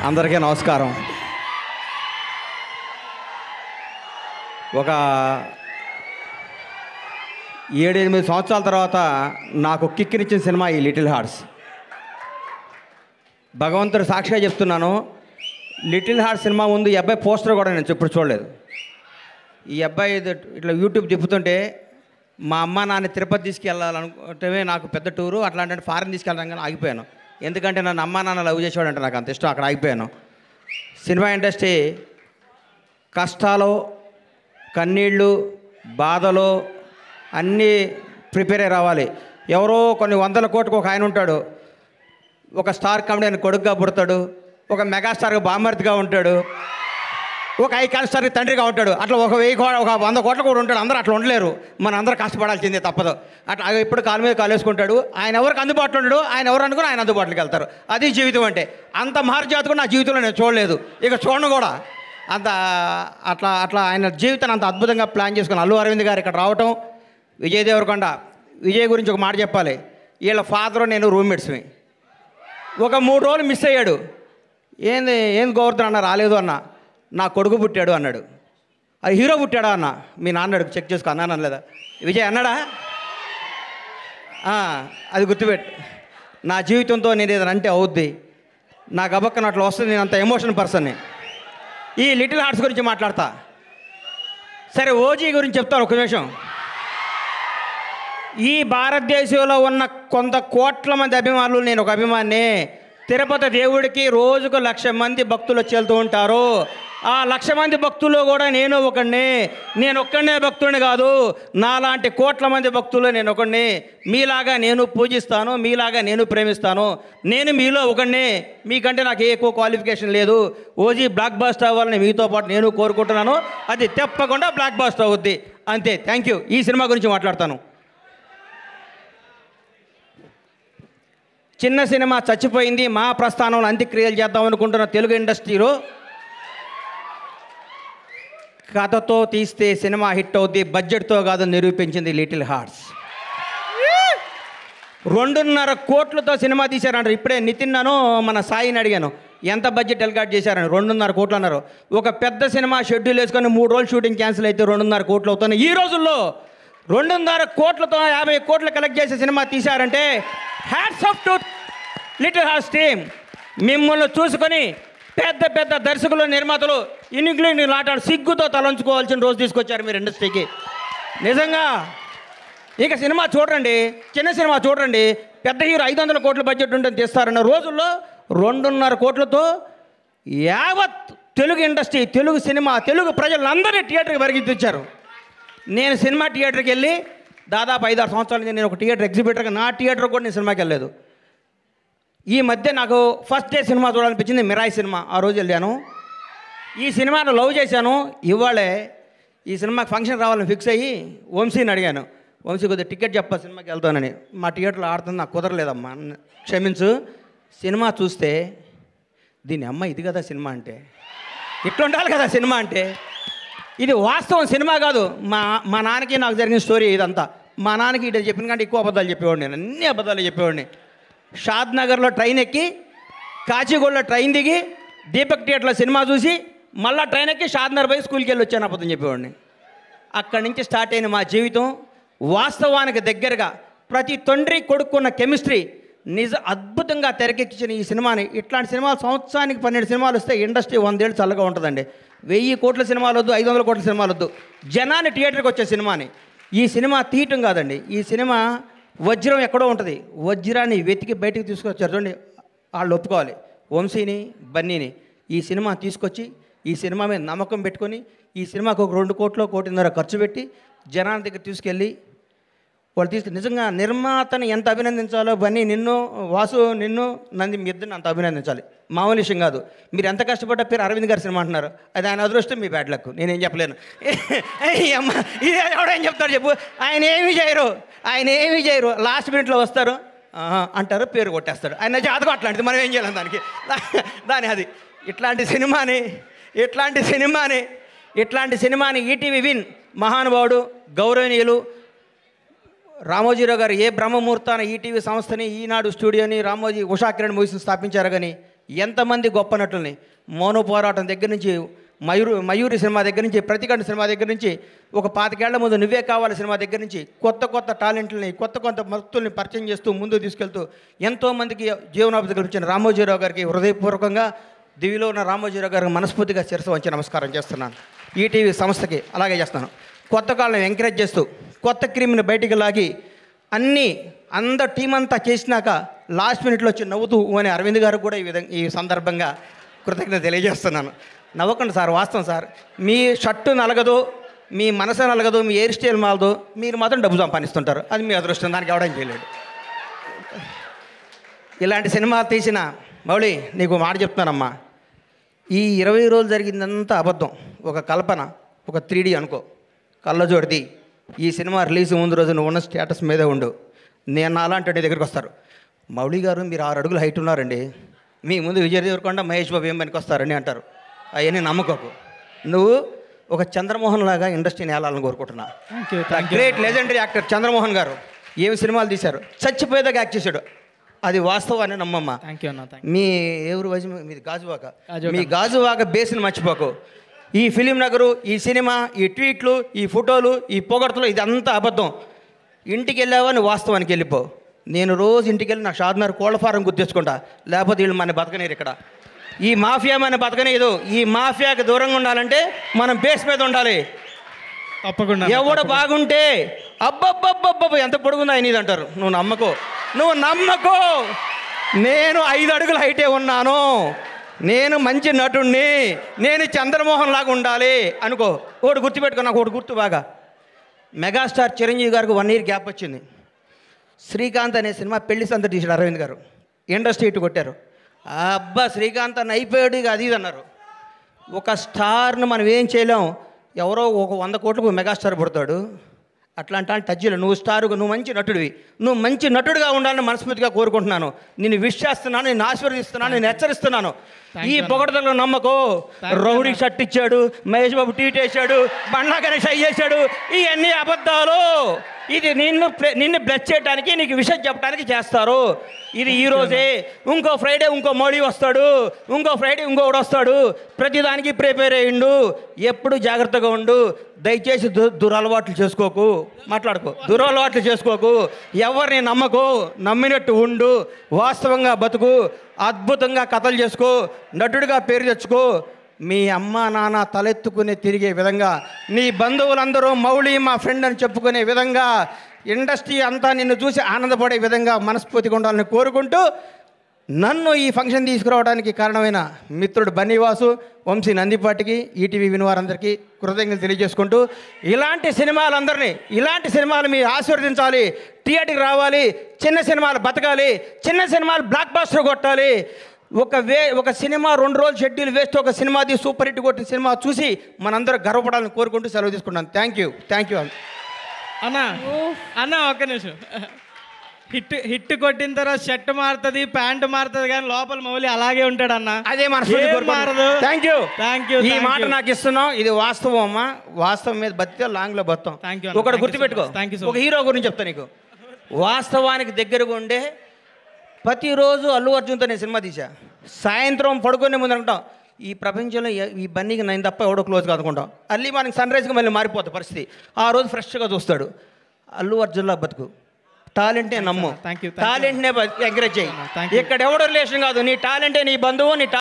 అందరికీ నమస్కారం. ఒక 7-8 సంవత్సరాల తర్వాత నాకు కిక్కినిచ్చిన సినిమా ఈ లిటిల్ హార్ట్స్. భగవంతుడు సాక్షిగా చెప్తున్నాను, లిటిల్ హార్ట్స్ సినిమా ముందు ఈ అబ్బాయి పోస్టర్ కూడా నేను ఎప్పుడు చూడలేదు. ఈ అబ్బాయి ఇట్లా యూట్యూబ్ తిప్పుతుంటే మా అమ్మ నాన్న తిరుపతి తీసుకెళ్ళాలనుకుంటే నాకు పెద్ద టూరు, అట్లాంటి ఫారెన్ తీసుకెళ్ళడం కానీ ఆగిపోయాను. ఎందుకంటే నన్ను అమ్మా నాన్న లవ్ చేసేవాడు అంటే నాకు అంత ఇష్టం, అక్కడ ఆగిపోయాను. సినిమా ఇండస్ట్రీ కష్టాలు, కన్నీళ్ళు, బాధలు అన్నీ ప్రిపేర్ అయ్యి రావాలి. ఎవరో కొన్ని 100 కోట్లకు ఒక ఆయన ఉంటాడు, ఒక స్టార్ కామెడీ కొడుకుగా పుడతాడు, ఒక మెగాస్టార్గా బామర్తిగా ఉంటాడు, ఒక ఐకాన్ స్టార్కి తండ్రిగా ఉంటాడు. అట్లా ఒక 100 కోట్ల కూడా ఉంటాడు. అందరూ అట్లా ఉండలేరు, మన అందరూ కష్టపడాల్సిందే తప్పదు. అట్లా ఇప్పుడు కాలు మీద కాలు వేసుకుంటాడు. ఆయన ఎవరికి అందుబాటులో ఉండడు, ఆయన ఎవరు అనుకుని ఆయన అందుబాటులోకి వెళ్తారు. అది జీవితం అంటే. అంత మహర్జాత్ కూడా నా జీవితంలో నేను చూడలేదు, ఇక చూడను కూడా. అంత అట్లా ఆయన జీవితాన్ని అంత అద్భుతంగా ప్లాన్ చేసుకుని అల్లు అరవింద్ గారు ఇక్కడ రావటం. విజయ్ దేవరకొండ, విజయ్ గురించి ఒక మాట చెప్పాలి. వీళ్ళ ఫాదరు నేను రూమ్మేట్స్మి. ఒక 3 రోజులు మిస్ అయ్యాడు. ఏంది గోవర్ధన్ అన్న రాలేదు అన్న, నా కొడుకు పుట్టాడు అన్నాడు. అది హీరో పుట్టాడా అన్న, మీ నాన్న అడుగు చెక్ చేసుకో అన్నాను అనలేదా? విజయ్ అన్నాడా? అది గుర్తుపెట్టు. నా జీవితంతో నేను ఏదైనా అంటే అవుద్ది, నా గబక్కన అట్లా వస్తుంది. నేను అంత ఎమోషన్ పర్సన్ని. ఈ లిటిల్ హార్ట్స్ గురించి మాట్లాడతా. సరే, ఓజీ గురించి చెప్తాను ఒక నిమిషం. ఈ భారతదేశంలో ఉన్న కొంత కోట్ల మంది అభిమానులు, నేను ఒక అభిమాని. తిరుపతి దేవుడికి రోజుకు 1,00,000 మంది భక్తులు వచ్చి వెళ్తూ ఉంటారు. ఆ 1,00,000 మంది భక్తుల్లో కూడా నేను ఒకడిని. నేను ఒక్కడనే భక్తుడిని కాదు, నాలాంటి కోట్ల మంది భక్తులు నేను ఒకడిని. మీలాగా నేను పూజిస్తాను, మీలాగా నేను ప్రేమిస్తాను. నేను మీలో ఒకడిని, మీకంటే నాకు ఎక్కువ క్వాలిఫికేషన్ లేదు. ఓజీ బ్లాక్ బస్టర్ అవ్వాలని మీతో పాటు నేను కోరుకుంటున్నాను. అది తప్పకుండా బ్లాక్ బస్టర్ అవుద్ది. అంతే. Thank you. ఈ సినిమా గురించి మాట్లాడతాను. చిన్న సినిమా చచ్చిపోయింది, మా ప్రస్థానంలో అంత్యక్రియలు చేద్దాం అనుకుంటున్న తెలుగు ఇండస్ట్రీలో కథతో తీస్తే సినిమా హిట్ అవుద్ది, బడ్జెట్తో కాదు నిరూపించింది లిటిల్ హార్ట్స్. 2.5 కోట్లతో సినిమా తీశారంటారు. ఇప్పుడే నితిన్నాను మన సాయిని అడిగాను, ఎంత బడ్జెట్ ఎల్కాట్ చేశారని. 2.5 కోట్లు అన్నారు. ఒక పెద్ద సినిమా షెడ్యూల్ వేసుకొని 3 రోజులు షూటింగ్ క్యాన్సిల్ అయితే 2.5 కోట్లు అవుతున్నాయి. ఈ రోజుల్లో 2.5 కోట్లతో 50 కోట్లు కలెక్ట్ చేసే సినిమా తీశారంటే hats off to little hearts team. మిమ్మల్ని చూసుకొని పెద్ద పెద్ద దర్శకులు, నిర్మాతలు ఇంక్లూడింగ్ లాంటి సిగ్గుతో తలంచుకోవాల్సిన రోజు తీసుకొచ్చారు మీరు ఇండస్ట్రీకి. నిజంగా ఇక సినిమా చూడండి, చిన్న సినిమా చూడండి, పెద్ద హీరో 500 కోట్ల బడ్జెట్ ఉంటుంది తీస్తారన్న రోజుల్లో 2.5 కోట్లతో యావత్ తెలుగు ఇండస్ట్రీ, తెలుగు సినిమా, తెలుగు ప్రజలందరినీ థియేటర్కి పరిగెత్తించారు. నేను సినిమా థియేటర్కి వెళ్ళి దాదాపు 5-6 సంవత్సరాల నుంచి నేను ఒక థియేటర్ ఎగ్జిబిటర్గా, నా థియేటర్ కూడా నేను సినిమాకి వెళ్ళలేదు. ఈ మధ్య నాకు ఫస్ట్ డే సినిమా చూడాలనిపించింది, మిరాయి సినిమా. ఆ రోజు వెళ్ళాను. ఈ సినిమాను లవ్ చేశాను. ఇవాళే ఈ సినిమాకి ఫంక్షన్ రావాలని ఫిక్స్ అయ్యి వంశీని అడిగాను, వంశీ కొద్దిగా టికెట్ చెప్పా సినిమాకి వెళ్తానని. మా థియేటర్లో ఆడుతుంది, నాకు కుదరలేదమ్మా, క్షమించు. సినిమా చూస్తే దీని అమ్మ ఇది కదా సినిమా అంటే, ఇట్లా ఉండాలి కదా సినిమా అంటే. ఇది వాస్తవం, సినిమా కాదు. మా నాన్నకి నాకు జరిగిన స్టోరీ ఇదంతా. మా నాన్నకి ఇటు చెప్పిన కంటే ఎక్కువ అబద్ధాలు చెప్పేవాడిని, నేను అన్ని అబద్ధాలు చెప్పేవాడిని. షాద్ నగర్లో ట్రైన్ ఎక్కి, కాచిగూడలో ట్రైన్ దిగి, దీపక్ థియేటర్లో సినిమా చూసి, మళ్ళీ ట్రైన్ ఎక్కి షాద్ నగర్ పోయి స్కూల్కి వెళ్ళి వచ్చాను అబద్ధం చెప్పేవాడిని. అక్కడి నుంచి స్టార్ట్ అయిన మా జీవితం వాస్తవానికి దగ్గరగా, ప్రతి తండ్రి కొడుకున్న కెమిస్ట్రీ అద్భుతంగా తెరకెక్కించిన ఈ సినిమాని. ఇట్లాంటి సినిమాలు సంవత్సరానికి 12 సినిమాలు వస్తే ఇండస్ట్రీ 100 ఏళ్ళు చల్లగా ఉంటుందండి. 1000 కోట్ల సినిమాలు వద్దు, 500 కోట్ల సినిమాలు వద్దు, జనాన్ని థియేటర్కి వచ్చే సినిమాని. ఈ సినిమా తీయటం కాదండి, ఈ సినిమా వజ్రం ఎక్కడో ఉంటుంది, వజ్రాన్ని వెతికి బయటికి తీసుకొచ్చారు. చూడండి, వాళ్ళు ఒప్పుకోవాలి, వంశీని, బన్నీని. ఈ సినిమా తీసుకొచ్చి ఈ సినిమా మీద నమ్మకం పెట్టుకొని ఈ సినిమాకు ఒక 2 కోట్లు, 1.5 కోట్లు ఖర్చు పెట్టి జనాల దగ్గర తీసుకెళ్ళి వాళ్ళు నిజంగా నిర్మాతని ఎంత అభినందించాలో, బన్నీ నిన్ను, వాసు నిన్ను, నంది మీ ఇద్దరిని అంత అభినందించాలి. మామూలు విషయం కాదు. మీరు ఎంత కష్టపడ్డ పేరు అరవింద్ గారి సినిమా అంటున్నారు, అది ఆయన అదృష్టం, మీ బ్యాడ్ లక్. నేనేం చెప్పలేను. అమ్మ ఇది ఎవడేం చెప్తాడు చెప్పు. ఆయన ఏమీ చేయరు, లాస్ట్ మినిట్లో వస్తారు అంటారు, పేరు కొట్టేస్తాడు. ఆయన జాతకం అట్లాంటిది, మనం ఏం చేయాలి దానికి. అది ఇట్లాంటి సినిమాని ఈటీవీ విన్ మహానుభావుడు, గౌరవనీయులు రామోజీరావు గారు ఏ బ్రహ్మముహూర్తాన ఈటీవీ సంస్థని, ఈనాడు స్టూడియోని, రామోజీ ఉషా కిరణ్ మూవీస్ని స్థాపించారు. కానీ ఎంతమంది గొప్ప నటుల్ని మౌన పోరాటం దగ్గర నుంచి మయూరి సినిమా దగ్గర నుంచి ప్రతికంఠ సినిమా దగ్గర నుంచి ఒక 25 ఏళ్ల ముందు నువ్వే కావాలి సినిమా దగ్గర నుంచి కొత్త టాలెంట్లని కొత్త భక్తుల్ని పరిచయం చేస్తూ ముందుకు తీసుకెళ్తూ ఎంతోమందికి జీవనోపాధి కల్పించిన రామోజీరావు గారికి హృదయపూర్వకంగా దివిలో ఉన్న రామోజీరావు గారికి మనస్ఫూర్తిగా శిరస్సు వంచి నమస్కారం చేస్తున్నాను. ఈటీవీ సంస్థకి అలాగే చేస్తున్నాను. కొత్త కాళ్ళని ఎంకరేజ్ చేస్తూ కొత్త క్రీమ్ని బయటికి లాగి అందరు టీం అంతా చేసినాక లాస్ట్ మినిట్లో వచ్చి నవ్వుతూ అని అరవింద్ గారు కూడా ఈ సందర్భంగా కృతజ్ఞత తెలియజేస్తున్నాను. నవ్వకండి సార్, వాస్తవం సార్. మీ షర్టు నలగదు, మీ మనసు నలగదు, మీ హెయిర్ స్టైల్ మాలదు, మీరు మాత్రం డబ్బు సంపాదిస్తుంటారు. అది మీ అదృష్టం, దానికి ఎవడం చేయలేడు. ఇలాంటి సినిమా తీసిన మౌళి నీకు మాట చెప్తున్నానమ్మా, ఈ 20 రోజులు జరిగిందంతా అబద్ధం, ఒక కల్పన, ఒక 3D అనుకో, కళ్ళజోడిది. ఈ సినిమా రిలీజ్ ముందు రోజు నువ్వు ఉన్న స్టేటస్ మీదే ఉండు. నేను అలాంటి నీ దగ్గరికి వస్తారు, మౌళి గారు మీరు 6 అడుగులు హైట్ ఉన్నారండి, మీ ముందు విజయ్ దేవరకొండ మహేష్ బాబు ఏం పనికి వస్తారని అంటారు. అవన్నీ నమ్మకోకు. నువ్వు ఒక చంద్రమోహన్ లాగా ఇండస్ట్రీని ఏలాలని కోరుకుంటున్నా. గ్రేట్ లెజెండరీ యాక్టర్ చంద్రమోహన్ గారు ఏమి సినిమాలు తీశారు, చచ్చిపోయేదాకా యాక్ట్ చేశాడు. అది వాస్తవాన్ని నమ్మమ్మ. మీ ఎవరు వయసు మీది గాజువాక, మీ గాజువాక బేస్ని మర్చిపోకు. ఈ ఫిలిం నగరు, ఈ సినిమా, ఈ ట్వీట్లు, ఈ ఫోటోలు, ఈ పొగడ్తలు ఇదంతా అబద్ధం. ఇంటికి వెళ్ళావా నువ్వు వాస్తవానికి వెళ్ళిపో. నేను రోజు ఇంటికి వెళ్ళి నా షాద్నగర్ కోళ్ళ ఫారం గుర్తించుకుంటా, లేకపోతే వీళ్ళు మన బతకనేరు. ఇక్కడ ఈ మాఫియా మన బతకనేదు. ఈ మాఫియాకి దూరంగా ఉండాలంటే మనం బేస్ మీద ఉండాలి. తప్పకుండా. ఎవడు బాగుంటే అబ్బబ్బబ్బబ్బ ఎంత పొడుగుందా నీది అంటారు. నువ్వు నమ్మకో. నేను 5 అడుగుల హైటే ఉన్నాను, నేను మంచి నటుణ్ణి, నేను చంద్రమోహన్ లాగా ఉండాలి అనుకో. ఒకటి గుర్తుపెట్టుకో, నాకు ఒకటి గుర్తు బాగా. మెగాస్టార్ చిరంజీవి గారికి 1 year గ్యాప్ వచ్చింది. శ్రీకాంత్ అనే సినిమా పెళ్లి సంత తీసాడు అరవింద్ గారు, ఇండస్ట్రీ ఇటు కొట్టారు. అబ్బా శ్రీకాంత్ అని అయిపోయాడు ఇక అది ఇది అన్నారు. ఒక స్టార్ను మనం ఏం చేయలేం. ఎవరో ఒక 100 కోట్లకు మెగాస్టార్ పుడతాడు. అట్లాంటి టచ్లో నువ్వు స్టారుగా, నువ్వు మంచి నటుడివి, నువ్వు మంచి నటుడిగా ఉండాలని మనస్ఫూర్తిగా కోరుకుంటున్నాను. నేను విష్ చేస్తున్నాను, నేను ఆశీర్వదిస్తున్నాను, నేను హెచ్చరిస్తున్నాను. ఈ పొగడతలో నమ్మకో. రౌడీ షర్ట్ ఇచ్చాడు, మహేష్ బాబు ట్వీట్ వేసాడు, బండ్లా గణేష్ అయ్యేసాడు, ఇవన్నీ అబద్ధాలు. ఇది నిన్ను బ్లెస్ చేయడానికి, నీకు విషయం చెప్పడానికి చేస్తారు. ఇది ఈరోజే, ఇంకో ఫ్రైడే ఇంకో మోడీ వస్తాడు, ఇంకో ఫ్రైడే ఇంకొకడు వస్తాడు. ప్రతిదానికి ప్రిపేర్ అయ్యిండు. ఎప్పుడు జాగ్రత్తగా ఉండు. దయచేసి దురలవాట్లు చేసుకోకు, దురలవాట్లు చేసుకోకు. ఎవరిని నమ్మకు, నమ్మినట్టు ఉండు, వాస్తవంగా బతుకు, అద్భుతంగా కథలు చేసుకో, నటుడిగా పేరు తెచ్చుకో. మీ అమ్మ నాన్న తలెత్తుకునే తిరిగే విధంగా, నీ బంధువులందరూ మౌళి మా ఫ్రెండ్ అని చెప్పుకునే విధంగా, ఇండస్ట్రీ అంతా నిన్ను చూసి ఆనందపడే విధంగా మనస్ఫూర్తిగా ఉండాలని కోరుకుంటూ, నన్ను ఈ ఫంక్షన్ తీసుకురావడానికి కారణమైన మిత్రుడు బన్నీవాసు, వంశీ నందిపాటికి, ఈటీవీ వినివారందరికీ కృతజ్ఞతలు తెలియజేసుకుంటూ, ఇలాంటి సినిమాలు మీరు ఆశీర్వదించాలి, థియేటర్కి రావాలి, చిన్న సినిమాలు బతకాలి, చిన్న సినిమాలు బ్లాక్ బాస్టర్ కొట్టాలి. ఒక సినిమా 2 రోజులు షెడ్యూల్ వేస్ట్, ఒక సినిమాది సూపర్ హిట్ కొట్టిన సినిమా చూసి మనందరూ గర్వపడాలని కోరుకుంటూ సెలవు తీసుకుంటాను. థ్యాంక్ యూ అన్న. ఒక్క నిమిషం. హిట్ కొట్టిన తర్వాత షర్ట్ మారుతుంది, ప్యాంటు మారుతుంది, కానీ లోపల మౌలి అలాగే ఉంటాడు అన్న. అదే మారదు. Thank you. ఈ మాట నాకు ఇస్తున్నావు, ఇది వాస్తవం అమ్మా. వాస్తవం మీద బతికే లాంగ్లో బతాం. ఒకటి గుర్తుపెట్టుకో. ఒక హీరో గురించి చెప్తా నీకు. వాస్తవానికి దగ్గరగా ఉండే ప్రతిరోజు అల్లు అర్జున్తో నేను సినిమా తీసా. సాయంత్రం పడుకునే ముందు అనుకుంటాం, ఈ ప్రపంచంలో ఈ బన్నీకి నేను తప్ప ఎవడో క్లోజ్గా అనుకుంటాం. అర్లీ మార్నింగ్ సన్ రైజ్కి మళ్ళీ మారిపోతుంది పరిస్థితి. ఆ రోజు ఫ్రెష్గా చూస్తాడు. అల్లు అర్జున్లా బతుకు. టాలెంటే నమ్ము, టాలెంట్నే ఎంకరేజ్ చేయి. ఇక్కడ ఎవడో రిలేషన్ కాదు, నీ టాలెంటే నీ బంధువు, నీ